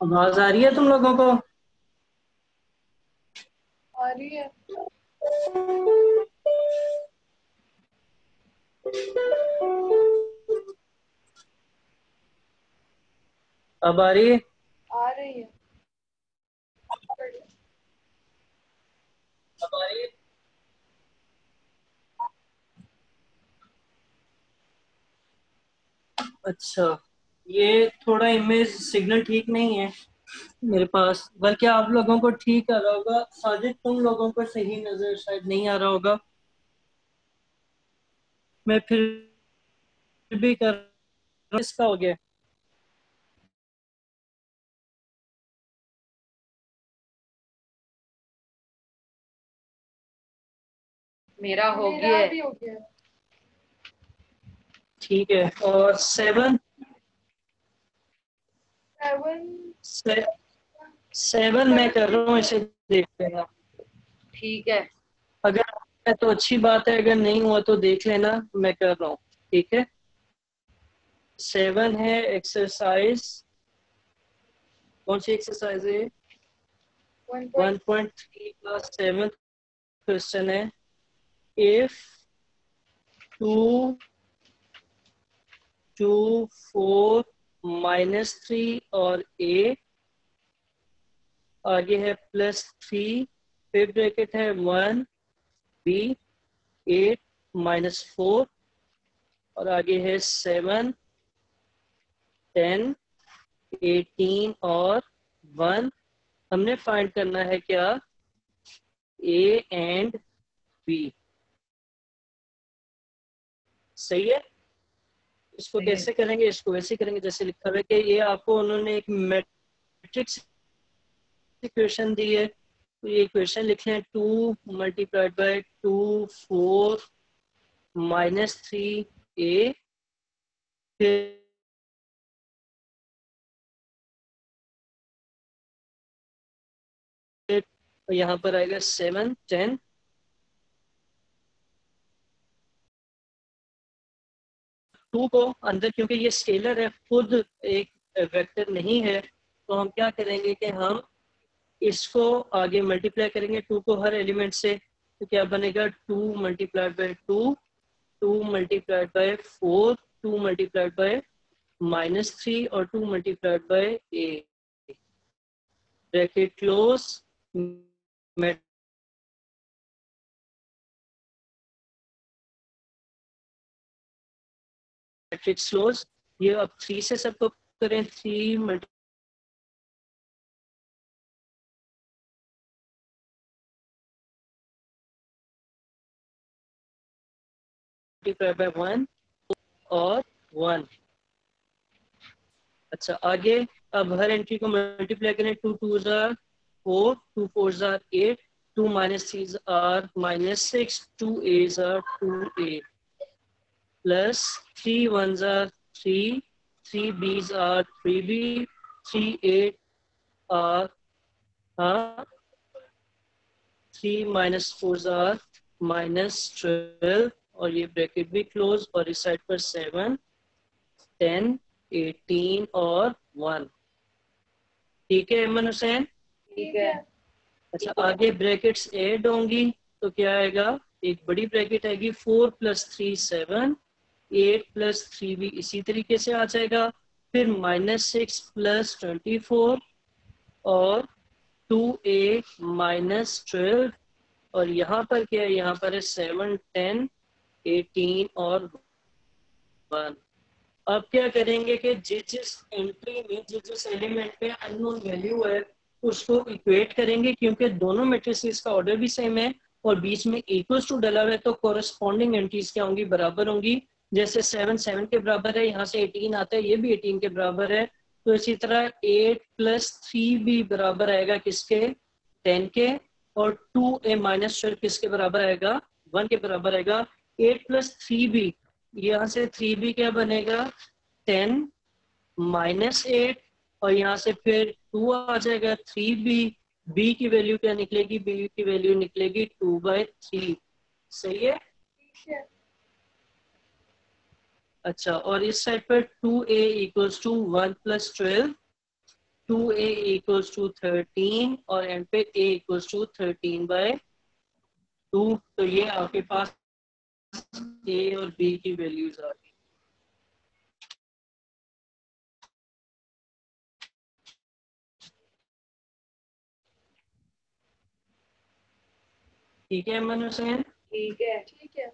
आवाज आ रही है तुम लोगों को? आ रही है। अब आ रही है? आ रही है। अब आ रही है। अच्छा, ये थोड़ा इमेज सिग्नल ठीक नहीं है मेरे पास, बल्कि आप लोगों को ठीक आ रहा होगा। साजिद, तुम लोगों को सही नजर शायद नहीं आ रहा होगा। मैं फिर भी कर रहा हूँ। इसका हो गया। मेरा हो गया है। भी हो गया है। ठीक है। और सेवन? सेवन। से, सेवन मैं कर रहा हूँ, इसे देख लेना। ठीक है। अगर है तो अच्छी बात है, अगर नहीं हुआ तो देख लेना। मैं कर रहा हूँ। ठीक है। सेवन है एक्सरसाइज। कौन सी एक्सरसाइज है? 1.3 का सेवन क्वेश्चन है। इफ टू टू फोर -3 और ए, आगे है +3, फिर ब्रैकेट है 1 बी, 8 -4, और आगे है 7 10 18 और 1। हमने फाइंड करना है क्या? A and B. सही है। इसको सही है। कैसे करेंगे? इसको वैसे करेंगे जैसे लिखा हुआ है कि ये आपको उन्होंने एक मैट्रिक्स इक्वेशन दी है, तो ये इक्वेशन लिख लें। 2 × 2 − 3a, फिर यहाँ पर आएगा 7 10। टू को अंदर, क्योंकि ये स्केलर है, खुद एक वेक्टर नहीं है, तो हम क्या करेंगे कि हम इसको आगे मल्टीप्लाई करेंगे, टू को हर एलिमेंट से। तो क्या बनेगा? 2 × 2, 2 × 4, 2 × -3 और 2 × ब्रैकेट क्लोज, मैट्रिक्स क्लोज। ये अब 3 से सबको करें। 3 मल्टीप्लाई बाय 1 और 1। अच्छा, आगे अब हर एंट्री को मल्टीप्लाई करें। 2 2 जार 4, 2 4 जार 8, 2 -3 आर -6, 2 a जार 2a, प्लस 3 1 जार 3, 3 b जार 3b, 3 8 आर, हाँ, 3 -4 जार -12, और ये ब्रैकेट भी क्लोज, और इस साइड पर 7 10 18 और 1। ठीक है इमन हुसैन? ठीक है। अच्छा, आगे ब्रैकेट्स ऐड होंगी, तो क्या आएगा? एक बड़ी ब्रैकेट आएगी। 4 + 3 7, 8 + 3 भी इसी तरीके से आ जाएगा। फिर -6 + 24 और 2a -12, और यहाँ पर क्या है? यहाँ पर है 7 10 18 और 1। अब क्या करेंगे कि जिस जिस एंट्री में, जिस जिस एलिमेंट में अननोन वैल्यू है, उसको इक्वेट करेंगे, क्योंकि दोनों मैट्रिसेस का ऑर्डर भी सेम है और बीच में इक्वल्स टू डला हुआ है, तो कोरस्पॉन्डिंग एंट्रीज क्या होंगी? बराबर होंगी। जैसे 7 7 के बराबर है, यहाँ से 18 आता है, ये भी 18 के बराबर है। तो इसी तरह 8 + 3 भी बराबर आएगा किसके? 10 के। और 2a -12 किसके बराबर आएगा? 1 के बराबर आएगा। 8 + 3b, यहाँ से 3b क्या बनेगा? 10 -8, और यहाँ से फिर 2 आ जाएगा। 3b, b की वैल्यू क्या निकलेगी? b की वैल्यू निकलेगी 2/3। सही है। ठीक है। अच्छा, और इस साइड पर 2a = 1 + 12, 2a इक्वल्स टू 13 और एंड पे a इक्वल्स टू 13/2। तो ये आपके पास a और b की वैल्यूज आ गई। ठीक है अमन हुसैन? ठीक है। ठीक है।